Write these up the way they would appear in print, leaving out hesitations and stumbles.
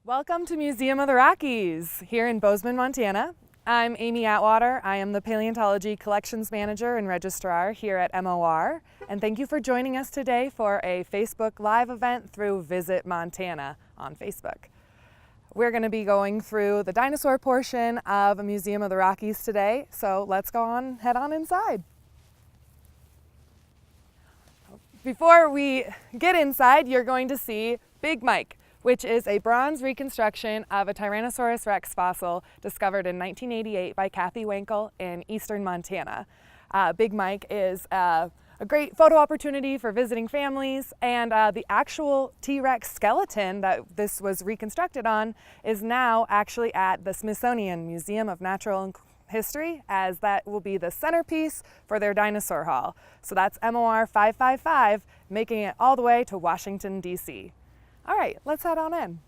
Welcome to Museum of the Rockies here in Bozeman, Montana. I'm Amy Atwater. I am the Paleontology Collections Manager and Registrar here at MOR. And thank you for joining us today for a Facebook Live event through Visit Montana on Facebook. We're going to be going through the dinosaur portion of a Museum of the Rockies today, so let's head on inside. Before we get inside, you're going to see Big Mike, which is a bronze reconstruction of a Tyrannosaurus rex fossil discovered in 1988 by Kathy Wankel in eastern Montana. Big Mike is a great photo opportunity for visiting families, and the actual T-Rex skeleton that this was reconstructed on is now actually at the Smithsonian Museum of Natural History, as that will be the centerpiece for their dinosaur hall. So that's MOR 555, making it all the way to Washington, D.C. All right, let's head on in.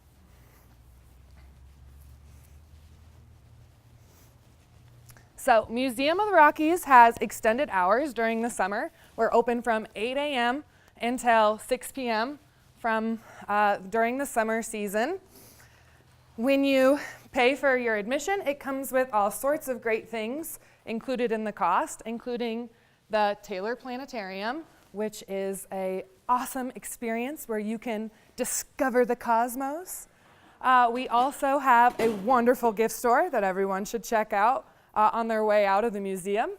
So Museum of the Rockies has extended hours during the summer. We're open from 8 a.m. until 6 p.m. During the summer season. When you pay for your admission, it comes with all sorts of great things included in the cost, including the Taylor Planetarium, which is an awesome experience where you can discover the cosmos. We also have a wonderful gift store that everyone should check out on their way out of the museum.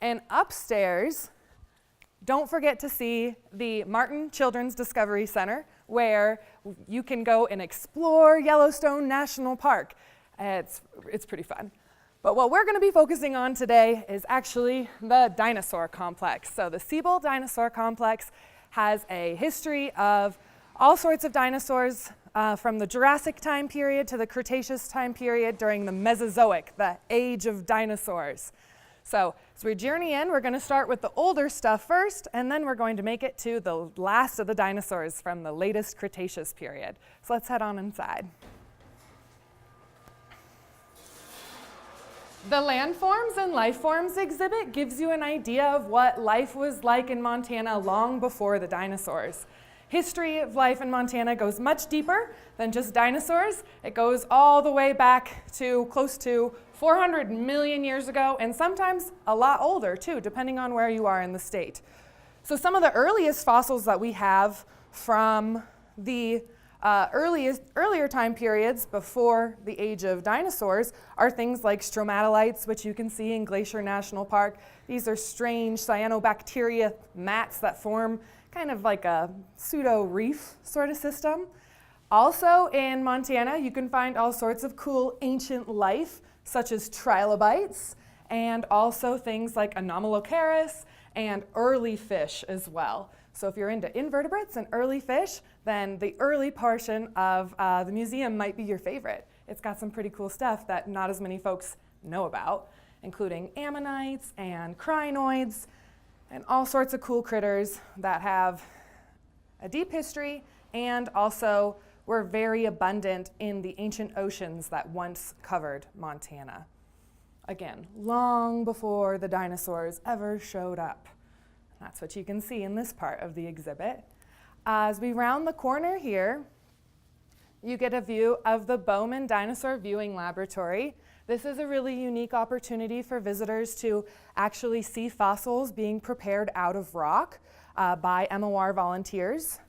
And upstairs, don't forget to see the Martin Children's Discovery Center, where you can go and explore Yellowstone National Park. It's pretty fun. But what we're going to be focusing on today is actually the dinosaur complex. So the Siebel Dinosaur Complex has a history of all sorts of dinosaurs from the Jurassic time period to the Cretaceous time period during the Mesozoic, the age of dinosaurs. So as we journey in, we're going to start with the older stuff first, and then we're going to make it to the last of the dinosaurs from the latest Cretaceous period. So let's head on inside. The Landforms and Lifeforms exhibit gives you an idea of what life was like in Montana long before the dinosaurs. History of life in Montana goes much deeper than just dinosaurs. It goes all the way back to close to 400 million years ago, and sometimes a lot older too, depending on where you are in the state. So some of the earliest fossils that we have from the earlier time periods before the age of dinosaurs are things like stromatolites, which you can see in Glacier National Park. These are strange cyanobacteria mats that form kind of like a pseudo-reef sort of system. Also in Montana, you can find all sorts of cool ancient life, such as trilobites, and also things like Anomalocaris and early fish as well. So if you're into invertebrates and early fish, then the early portion of the museum might be your favorite. It's got some pretty cool stuff that not as many folks know about, including ammonites and crinoids, and all sorts of cool critters that have a deep history and also were very abundant in the ancient oceans that once covered Montana. Again, long before the dinosaurs ever showed up. That's what you can see in this part of the exhibit. As we round the corner here, you get a view of the Bowman Dinosaur Viewing Laboratory. This is a really unique opportunity for visitors to actually see fossils being prepared out of rock by MOR volunteers.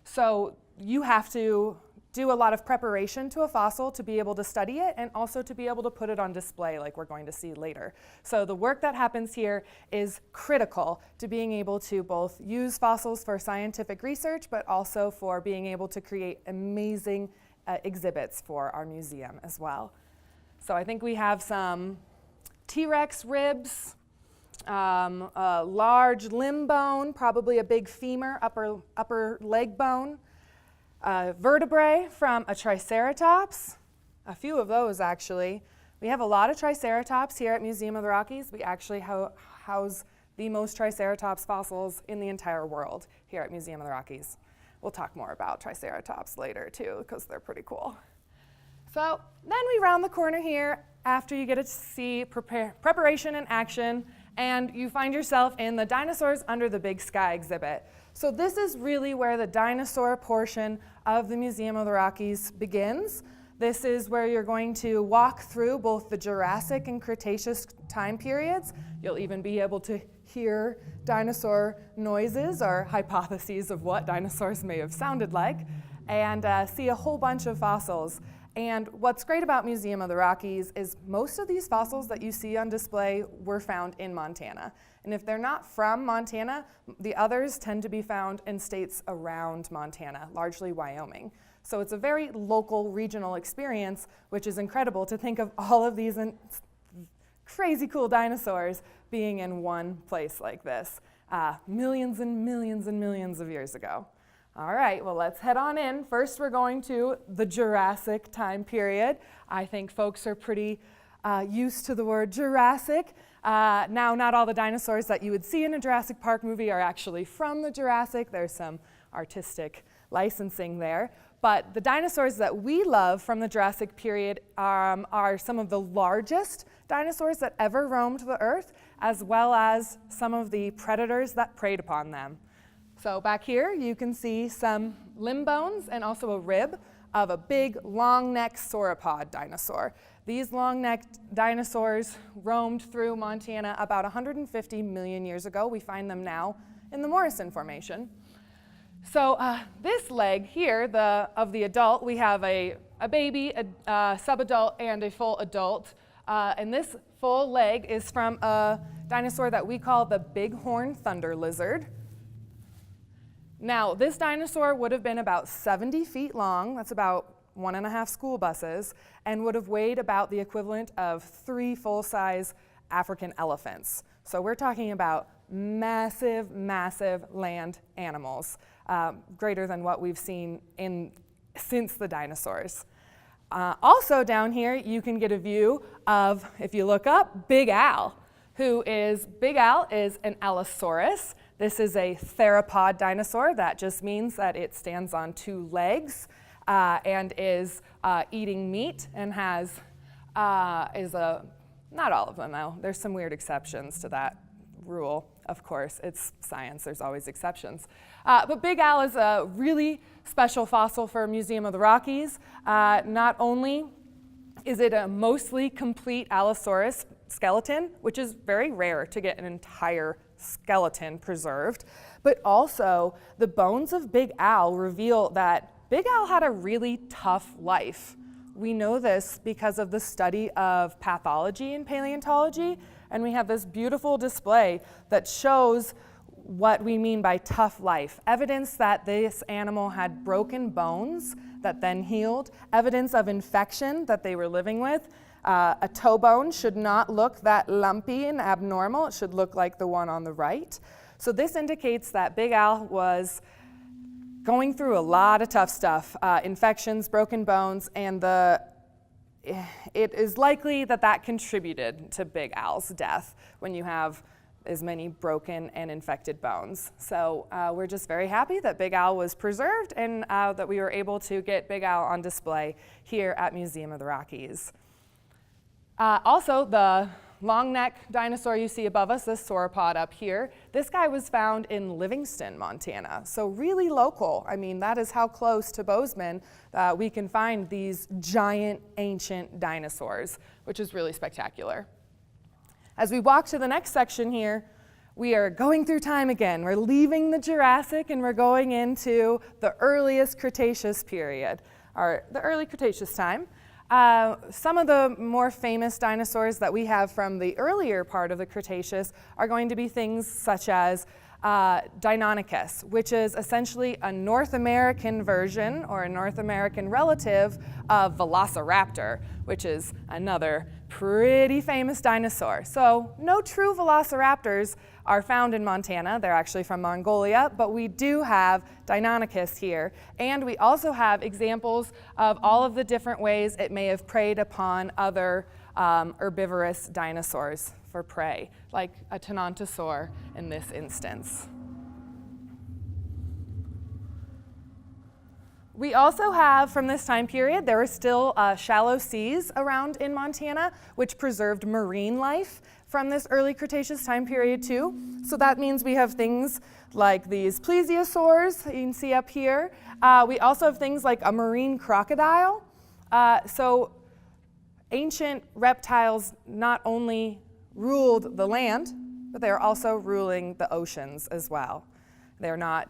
So you have to do a lot of preparation to a fossil to be able to study it and also to be able to put it on display like we're going to see later. So the work that happens here is critical to being able to both use fossils for scientific research but also for being able to create amazing exhibits for our museum as well. So I think we have some T-Rex ribs, a large limb bone, probably a big femur, upper leg bone, vertebrae from a Triceratops, a few of those actually. We have a lot of Triceratops here at Museum of the Rockies. We actually house the most Triceratops fossils in the entire world here at Museum of the Rockies. We'll talk more about Triceratops later too, because they're pretty cool. So then we round the corner here after you get to see preparation in action, and you find yourself in the Dinosaurs Under the Big Sky exhibit. So this is really where the dinosaur portion of the Museum of the Rockies begins. This is where you're going to walk through both the Jurassic and Cretaceous time periods. You'll even be able to hear dinosaur noises or hypotheses of what dinosaurs may have sounded like, and see a whole bunch of fossils. And what's great about Museum of the Rockies is most of these fossils that you see on display were found in Montana. And if they're not from Montana, the others tend to be found in states around Montana, largely Wyoming. So it's a very local, regional experience, which is incredible to think of all of these crazy cool dinosaurs being in one place like this, millions and millions and millions of years ago. All right, well, let's head on in. First, we're going to the Jurassic time period. I think folks are pretty used to the word Jurassic. Now, not all the dinosaurs that you would see in a Jurassic Park movie are actually from the Jurassic. There's some artistic licensing there. But the dinosaurs that we love from the Jurassic period are some of the largest dinosaurs that ever roamed the Earth, as well as some of the predators that preyed upon them. So back here, you can see some limb bones and also a rib of a big, long-necked sauropod dinosaur. These long-necked dinosaurs roamed through Montana about 150 million years ago. We find them now in the Morrison Formation. So this leg here, of the adult, we have a baby, a subadult, and a full adult. And this full leg is from a dinosaur that we call the bighorn thunder lizard. Now, this dinosaur would have been about 70 feet long, that's about 1.5 school buses, and would have weighed about the equivalent of 3 full-size African elephants. So we're talking about massive, massive land animals, greater than what we've seen since the dinosaurs. Also down here, you can get a view of, if you look up, Big Al. Big Al is an Allosaurus. This is a theropod dinosaur. That just means that it stands on 2 legs and is eating meat and not all of them though. There's some weird exceptions to that rule. Of course, it's science, there's always exceptions. But Big Al is a really special fossil for Museum of the Rockies. Not only is it a mostly complete Allosaurus skeleton, which is very rare to get an entire skeleton preserved, but also the bones of Big Al reveal that Big Al had a really tough life. We know this because of the study of pathology in paleontology, and we have this beautiful display that shows what we mean by tough life. Evidence that this animal had broken bones that then healed, evidence of infection that they were living with. A toe bone should not look that lumpy and abnormal. It should look like the one on the right. So this indicates that Big Al was going through a lot of tough stuff, infections, broken bones, and it is likely that contributed to Big Al's death when you have as many broken and infected bones. So we're just very happy that Big Al was preserved and that we were able to get Big Al on display here at Museum of the Rockies. Also, the long neck dinosaur you see above us, this sauropod up here, this guy was found in Livingston, Montana. So really local. I mean, that is how close to Bozeman we can find these giant ancient dinosaurs, which is really spectacular. As we walk to the next section here, we are going through time again. We're leaving the Jurassic and we're going into the earliest Cretaceous period, or the early Cretaceous time. Some of the more famous dinosaurs that we have from the earlier part of the Cretaceous are going to be things such as Deinonychus, which is essentially a North American version or a North American relative of Velociraptor, which is another pretty famous dinosaur. So no true velociraptors are found in Montana. They're actually from Mongolia, but we do have Deinonychus here. And we also have examples of all of the different ways it may have preyed upon other herbivorous dinosaurs for prey, like a Tenontosaur in this instance. We also have, from this time period, there were still shallow seas around in Montana, which preserved marine life from this early Cretaceous time period too. So that means we have things like these plesiosaurs that you can see up here. We also have things like a marine crocodile, So ancient reptiles not only ruled the land, but they're also ruling the oceans as well. They're not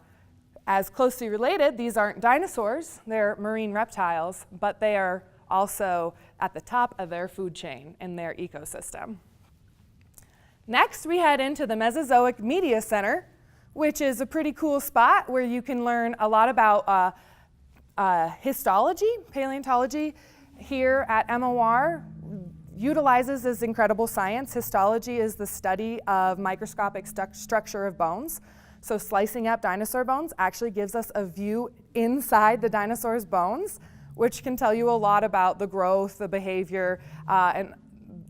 as closely related. These aren't dinosaurs, they're marine reptiles, but they are also at the top of their food chain in their ecosystem. Next, we head into the Mesozoic Media Center, which is a pretty cool spot where you can learn a lot about histology, paleontology. Here at MOR utilizes this incredible science. Histology is the study of microscopic structure of bones. So slicing up dinosaur bones actually gives us a view inside the dinosaur's bones, which can tell you a lot about the growth, the behavior, and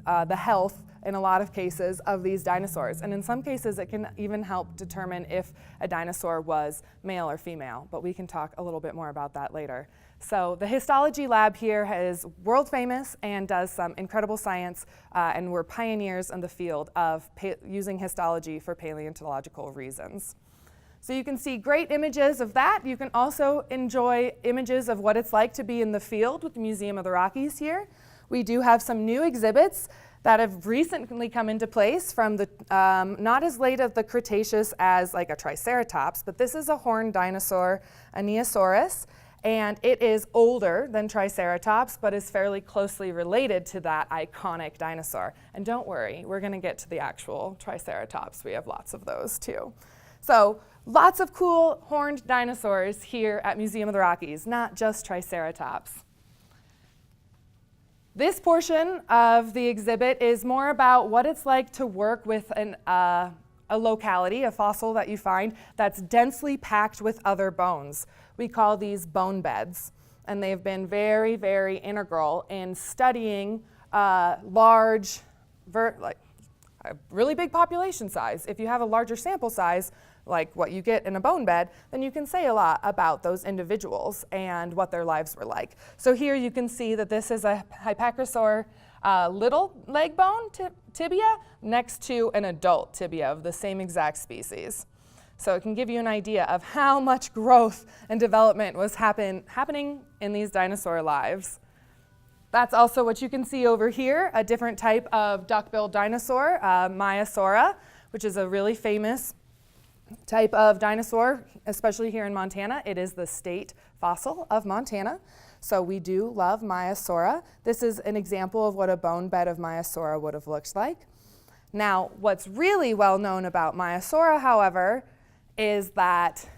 the health in a lot of cases of these dinosaurs. And in some cases, it can even help determine if a dinosaur was male or female, but we can talk a little bit more about that later. So the histology lab here is world famous and does some incredible science, and we're pioneers in the field of using histology for paleontological reasons. So you can see great images of that. You can also enjoy images of what it's like to be in the field with the Museum of the Rockies here. We do have some new exhibits that have recently come into place from the, not as late of the Cretaceous as like a Triceratops, but this is a horned dinosaur, a Neosaurus, and it is older than Triceratops, but is fairly closely related to that iconic dinosaur. And don't worry, we're gonna get to the actual Triceratops. We have lots of those too. So lots of cool horned dinosaurs here at Museum of the Rockies, not just Triceratops. This portion of the exhibit is more about what it's like to work with a locality, a fossil that you find that's densely packed with other bones. We call these bone beds, and they've been very, very integral in studying large, like a really big population size. If you have a larger sample size, like what you get in a bone bed, then you can say a lot about those individuals and what their lives were like. So here you can see that this is a Hypacrosaur little leg bone tibia next to an adult tibia of the same exact species. So it can give you an idea of how much growth and development was happening in these dinosaur lives. That's also what you can see over here, a different type of duck-billed dinosaur, Maiasaura, which is a really famous type of dinosaur, especially here in Montana. It is the state fossil of Montana, so we do love Maiasaura. This is an example of what a bone bed of Maiasaura would have looked like. Now, what's really well known about Maiasaura, however, is that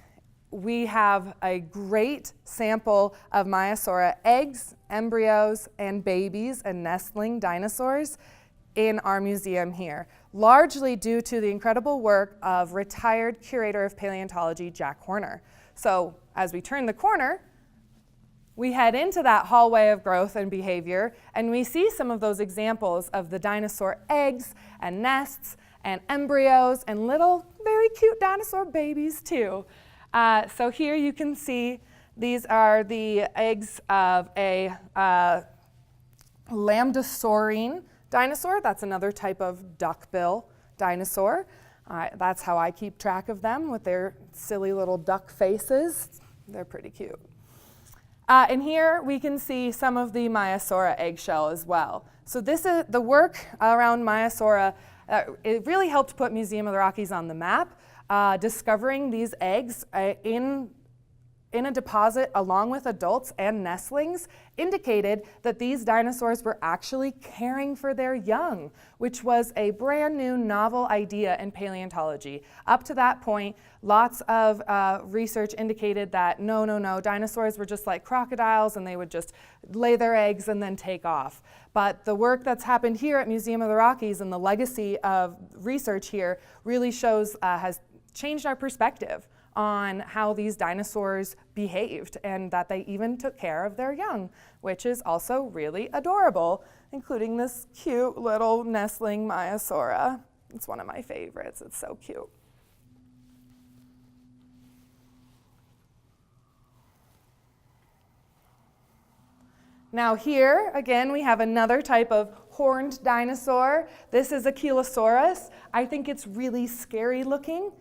we have a great sample of Maiasaura eggs, embryos, and babies and nestling dinosaurs in our museum here, largely due to the incredible work of retired curator of paleontology, Jack Horner. So as we turn the corner, we head into that hallway of growth and behavior, and we see some of those examples of the dinosaur eggs and nests and embryos and little very cute dinosaur babies too. So here you can see these are the eggs of a lambdasaurine dinosaur. That's another type of duckbill dinosaur. That's how I keep track of them, with their silly little duck faces. They're pretty cute. And here we can see some of the Maiasaura eggshell as well. So this is the work around Maiasaura. It really helped put Museum of the Rockies on the map. Discovering these eggs in a deposit along with adults and nestlings indicated that these dinosaurs were actually caring for their young, which was a brand new novel idea in paleontology. Up to that point, lots of research indicated that no, dinosaurs were just like crocodiles and they would just lay their eggs and then take off. But the work that's happened here at Museum of the Rockies and the legacy of research here really shows, has changed our perspective on how these dinosaurs behaved, and that they even took care of their young, which is also really adorable, including this cute little nestling Maiasaura. It's one of my favorites. It's so cute. Now here, again, we have another type of horned dinosaur. This is a Chelosaurus. I think it's really scary looking,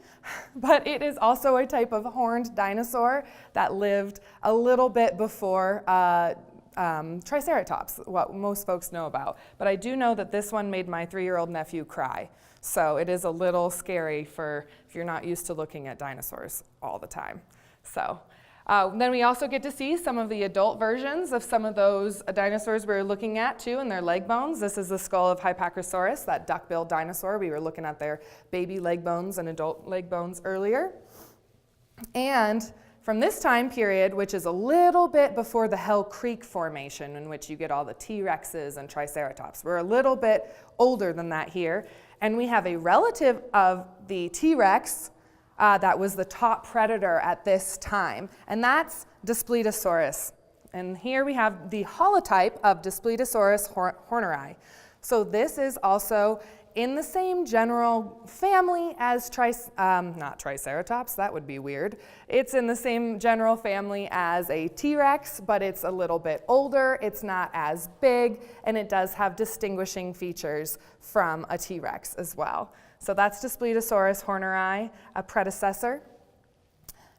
but it is also a type of horned dinosaur that lived a little bit before Triceratops, what most folks know about. But I do know that this one made my 3-year-old nephew cry. So it is a little scary if you're not used to looking at dinosaurs all the time. So then we also get to see some of the adult versions of some of those dinosaurs we were looking at too, and their leg bones. This is the skull of Hypacrosaurus, that duck-billed dinosaur. We were looking at their baby leg bones and adult leg bones earlier. And from this time period, which is a little bit before the Hell Creek Formation, in which you get all the T-Rexes and Triceratops. We're a little bit older than that here. And we have a relative of the T-Rex that was the top predator at this time, and that's Daspletosaurus. And here we have the holotype of Daspletosaurus horneri. So this is also in the same general family as not Triceratops, that would be weird. It's in the same general family as a T-Rex, but it's a little bit older, it's not as big, and it does have distinguishing features from a T-Rex as well. So that's Daspletosaurus horneri, a predecessor.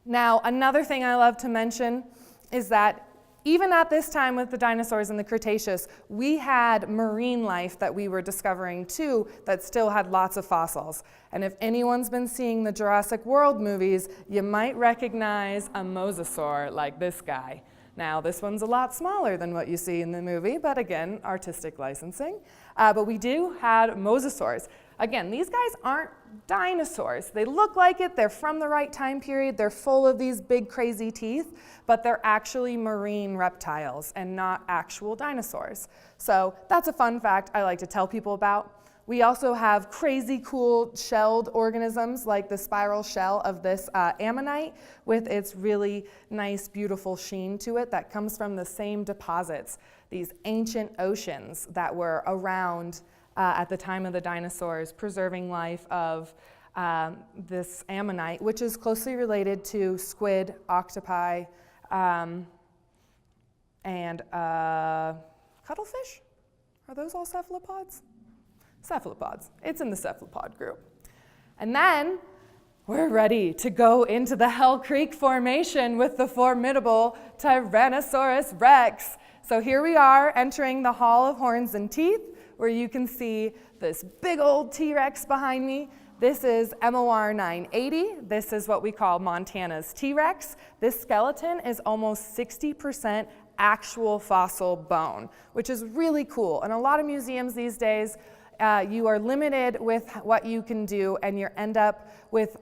Now, another thing I love to mention is that even at this time with the dinosaurs in the Cretaceous, we had marine life that we were discovering too that still had lots of fossils. And if anyone's been seeing the Jurassic World movies, you might recognize a mosasaur like this guy. Now, this one's a lot smaller than what you see in the movie, but again, artistic licensing. But we do have mosasaurs. Again, these guys aren't dinosaurs. They look like it, they're from the right time period, they're full of these big crazy teeth, but they're actually marine reptiles and not actual dinosaurs. So that's a fun fact I like to tell people about. We also have crazy cool shelled organisms like the spiral shell of this ammonite with its really nice, beautiful sheen to it that comes from the same deposits, these ancient oceans that were around at the time of the dinosaurs, preserving life of this ammonite, which is closely related to squid, octopi, and cuttlefish. Are those all cephalopods? Cephalopods. It's in the cephalopod group. And then we're ready to go into the Hell Creek Formation with the formidable Tyrannosaurus Rex. So here we are entering the Hall of Horns and Teeth, where you can see this big old T-Rex behind me. This is MOR 980. This is what we call Montana's T-Rex. This skeleton is almost 60% actual fossil bone, which is really cool. And a lot of museums these days, you are limited with what you can do, and you end up with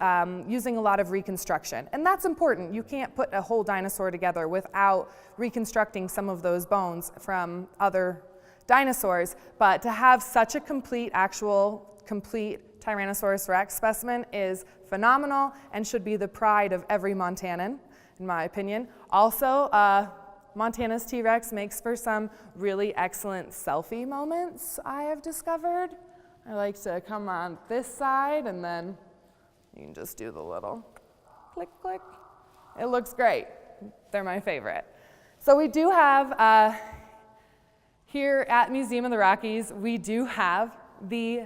using a lot of reconstruction. And that's important. You can't put a whole dinosaur together without reconstructing some of those bones from other dinosaurs, but to have such a complete Tyrannosaurus Rex specimen is phenomenal and should be the pride of every Montanan, in my opinion. Also, Montana's T-Rex makes for some really excellent selfie moments, I have discovered. I like to come on this side, and then you can just do the little click, click. It looks great. They're my favorite. So we do have here at Museum of the Rockies, we do have the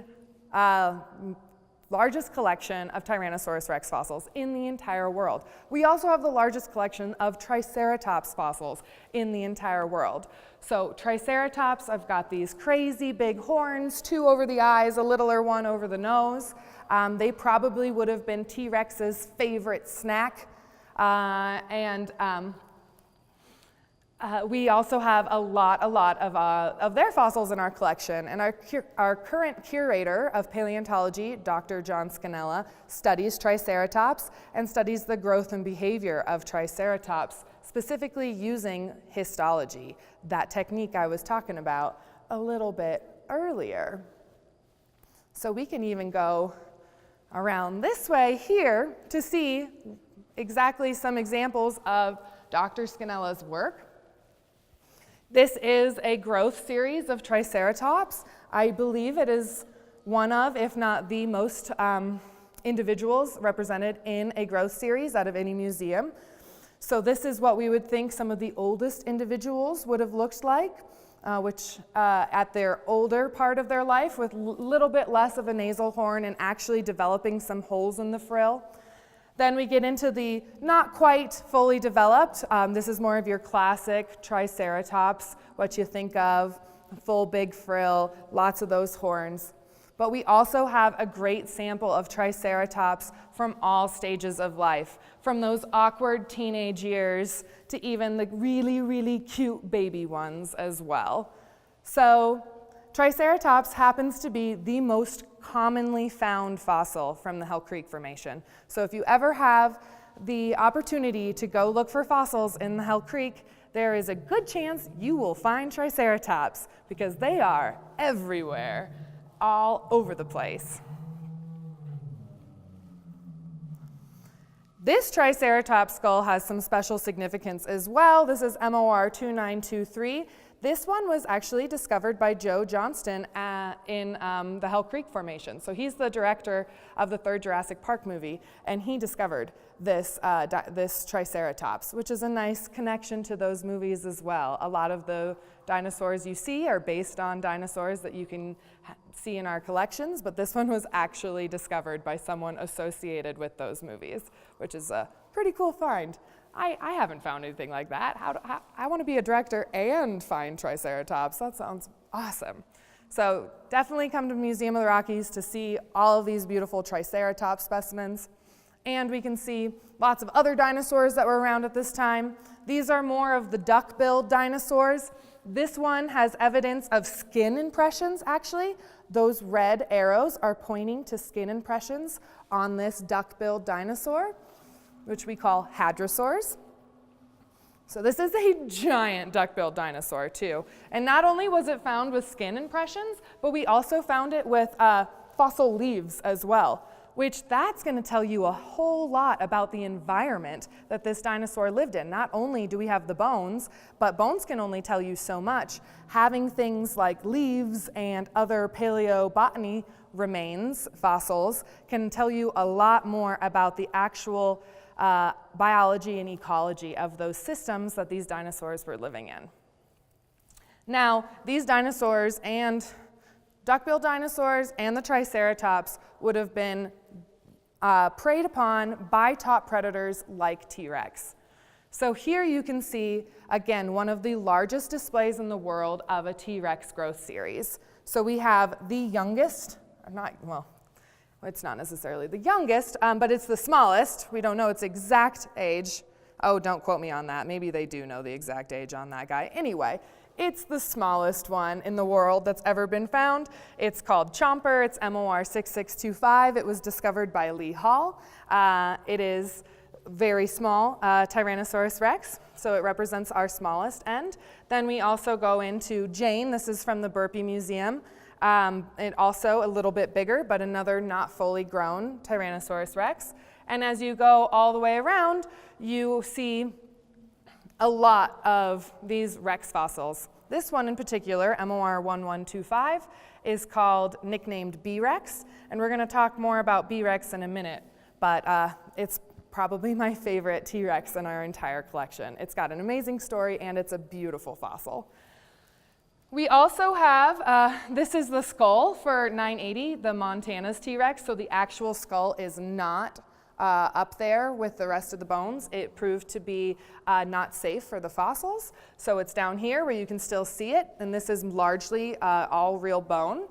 largest collection of Tyrannosaurus Rex fossils in the entire world. We also have the largest collection of Triceratops fossils in the entire world. So Triceratops, I've got these crazy big horns, 2 over the eyes, a littler one over the nose. They probably would have been T-Rex's favorite snack. We also have a lot of their fossils in our collection, and our current curator of paleontology, Dr. John Scannella, studies Triceratops and studies the growth and behavior of Triceratops, specifically using histology, that technique I was talking about a little bit earlier. So we can even go around this way here to see exactly some examples of Dr. Scannella's work. This is a growth series of Triceratops. I believe it is one of, if not the most individuals represented in a growth series out of any museum. So this is what we would think some of the oldest individuals would have looked like, which at their older part of their life with a little bit less of a nasal horn and actually developing some holes in the frill. Then we get into the not quite fully developed. This is more of your classic Triceratops, what you think of, full big frill, lots of those horns. But we also have a great sample of Triceratops from all stages of life, from those awkward teenage years to even the really, really cute baby ones as well. So Triceratops happens to be the most commonly found fossil from the Hell Creek Formation. So if you ever have the opportunity to go look for fossils in the Hell Creek, there is a good chance you will find Triceratops because they are everywhere, all over the place. This Triceratops skull has some special significance as well. This is MOR 2923. This one was actually discovered by Joe Johnston in the Hell Creek Formation. So he's the director of the third Jurassic Park movie, and he discovered this, this Triceratops, which is a nice connection to those movies as well. A lot of the dinosaurs you see are based on dinosaurs that you can see in our collections, but this one was actually discovered by someone associated with those movies, which is a pretty cool find. I haven't found anything like that. I want to be a director and find Triceratops. That sounds awesome. So definitely come to Museum of the Rockies to see all of these beautiful Triceratops specimens. And we can see lots of other dinosaurs that were around at this time. These are more of the duck-billed dinosaurs. This one has evidence of skin impressions, actually. Those red arrows are pointing to skin impressions on this duck-billed dinosaur, which we call hadrosaurs. So this is a giant duck-billed dinosaur too. And not only was it found with skin impressions, but we also found it with fossil leaves as well, which that's going to tell you a whole lot about the environment that this dinosaur lived in. Not only do we have the bones, but bones can only tell you so much. Having things like leaves and other paleobotany remains, fossils, can tell you a lot more about the actual biology and ecology of those systems that these dinosaurs were living in. Now, these dinosaurs and duck-billed dinosaurs and the Triceratops would have been preyed upon by top predators like T-Rex. So here you can see, again, one of the largest displays in the world of a T-Rex growth series. So we have the youngest, it's not necessarily the youngest, but it's the smallest. We don't know its exact age. Oh, don't quote me on that. Maybe they do know the exact age on that guy. Anyway, it's the smallest one in the world that's ever been found. It's called Chomper. It's MOR 6625. It was discovered by Lee Hall. It is very small, Tyrannosaurus rex, so it represents our smallest end. Then we also go into Jane. This is from the Burpee Museum. It also a little bit bigger, but another not fully grown Tyrannosaurus rex. And as you go all the way around, you see a lot of these rex fossils. This one in particular, MOR 1125, is nicknamed B-Rex, and we're going to talk more about B-Rex in a minute, but it's probably my favorite T-Rex in our entire collection. It's got an amazing story, and it's a beautiful fossil. We also have, this is the skull for 980, the Montana's T-Rex, so the actual skull is not up there with the rest of the bones. It proved to be not safe for the fossils, so it's down here where you can still see it, and this is largely all real bone.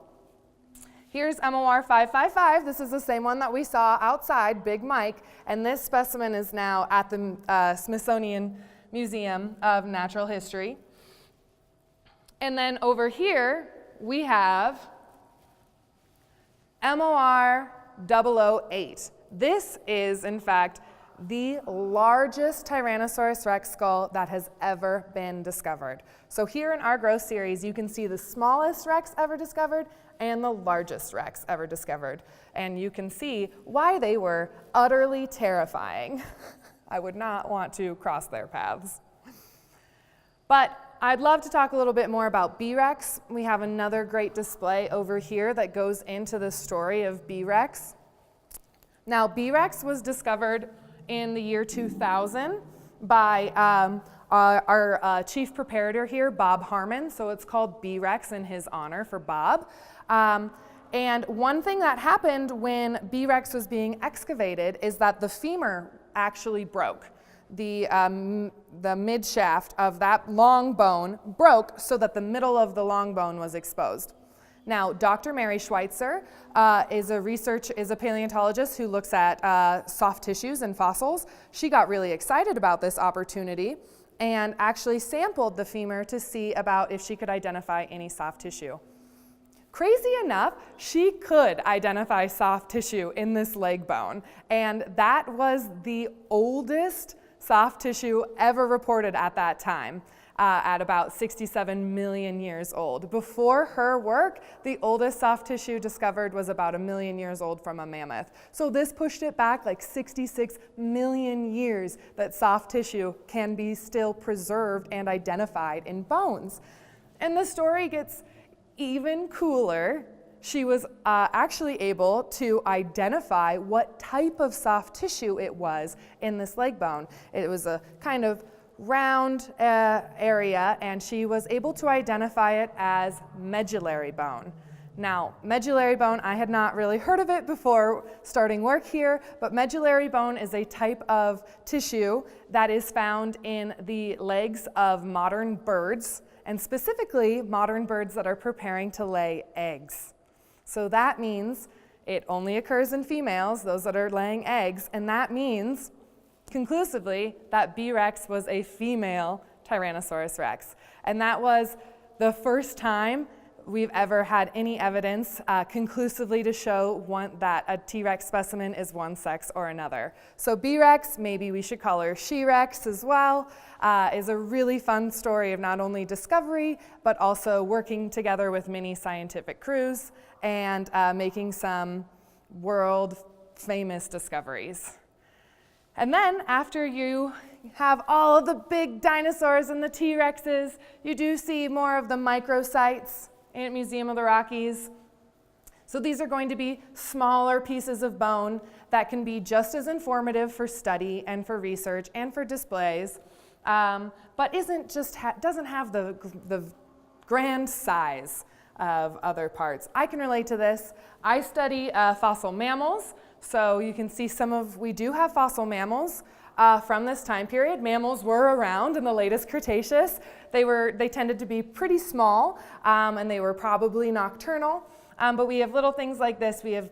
Here's MOR 555. This is the same one that we saw outside, Big Mike, and this specimen is now at the Smithsonian Museum of Natural History. And then over here, we have MOR 008. This is, in fact, the largest Tyrannosaurus rex skull that has ever been discovered. So here in our growth series, you can see the smallest rex ever discovered and the largest rex ever discovered. And you can see why they were utterly terrifying. I would not want to cross their paths. But I'd love to talk a little bit more about B-Rex. We have another great display over here that goes into the story of B-Rex. Now, B-Rex was discovered in the year 2000 by our chief preparator here, Bob Harmon. So it's called B-Rex in his honor for Bob. And one thing that happened when B. rex was being excavated is that the femur actually broke. The mid-shaft of that long bone broke so that the middle of the long bone was exposed. Now, Dr. Mary Schweitzer is a paleontologist who looks at soft tissues and fossils. She got really excited about this opportunity and actually sampled the femur to see about if she could identify any soft tissue. Crazy enough, she could identify soft tissue in this leg bone, and that was the oldest soft tissue ever reported at that time, at about 67 million years old. Before her work, the oldest soft tissue discovered was about 1 million years old from a mammoth. So this pushed it back like 66 million years that soft tissue can be still preserved and identified in bones. And the story gets even cooler. She was actually able to identify what type of soft tissue it was in this leg bone. It was a kind of round area, and she was able to identify it as medullary bone. Now, medullary bone, I had not really heard of it before starting work here, but medullary bone is a type of tissue that is found in the legs of modern birds, and specifically modern birds that are preparing to lay eggs. So that means it only occurs in females, those that are laying eggs, and that means conclusively that B. rex was a female Tyrannosaurus rex. And that was the first time we've ever had any evidence conclusively to show that a T-Rex specimen is one sex or another. So B. rex, maybe we should call her She-Rex as well, is a really fun story of not only discovery, but also working together with many scientific crews and making some world famous discoveries. And then after you have all of the big dinosaurs and the T-Rexes, you do see more of the microsites at Museum of the Rockies. So these are going to be smaller pieces of bone that can be just as informative for study and for research and for displays, but doesn't have the grand size of other parts. I can relate to this. I study fossil mammals, so you can see we do have fossil mammals from this time period. Mammals were around in the latest Cretaceous. They tended to be pretty small, and they were probably nocturnal. But we have little things like this. We have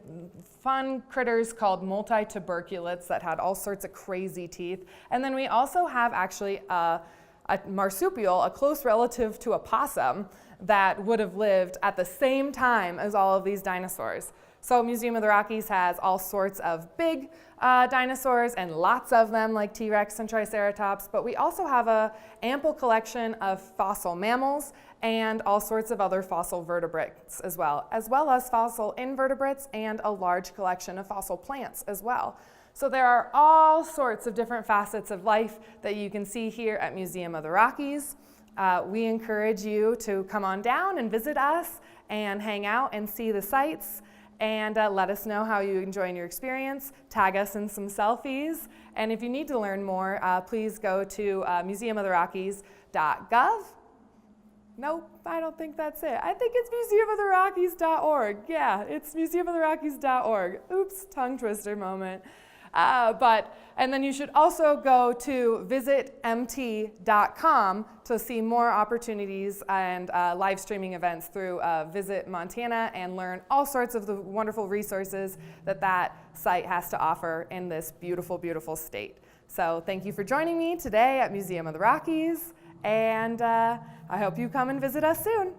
fun critters called multituberculates that had all sorts of crazy teeth. And then we also have actually a marsupial, a close relative to a possum, that would have lived at the same time as all of these dinosaurs. So Museum of the Rockies has all sorts of big dinosaurs and lots of them like T-Rex and Triceratops, but we also have an ample collection of fossil mammals and all sorts of other fossil vertebrates as well as fossil invertebrates and a large collection of fossil plants as well. So there are all sorts of different facets of life that you can see here at Museum of the Rockies. We encourage you to come on down and visit us and hang out and see the sites. And let us know how you enjoyed your experience. Tag us in some selfies. And if you need to learn more, please go to museumoftherockies.gov. Nope, I don't think that's it. I think it's museumoftherockies.org. Yeah, it's museumoftherockies.org. Oops, tongue twister moment. And then you should also go to visitmt.com to see more opportunities and live streaming events through Visit Montana and learn all sorts of the wonderful resources that site has to offer in this beautiful, beautiful state. So thank you for joining me today at Museum of the Rockies, and I hope you come and visit us soon.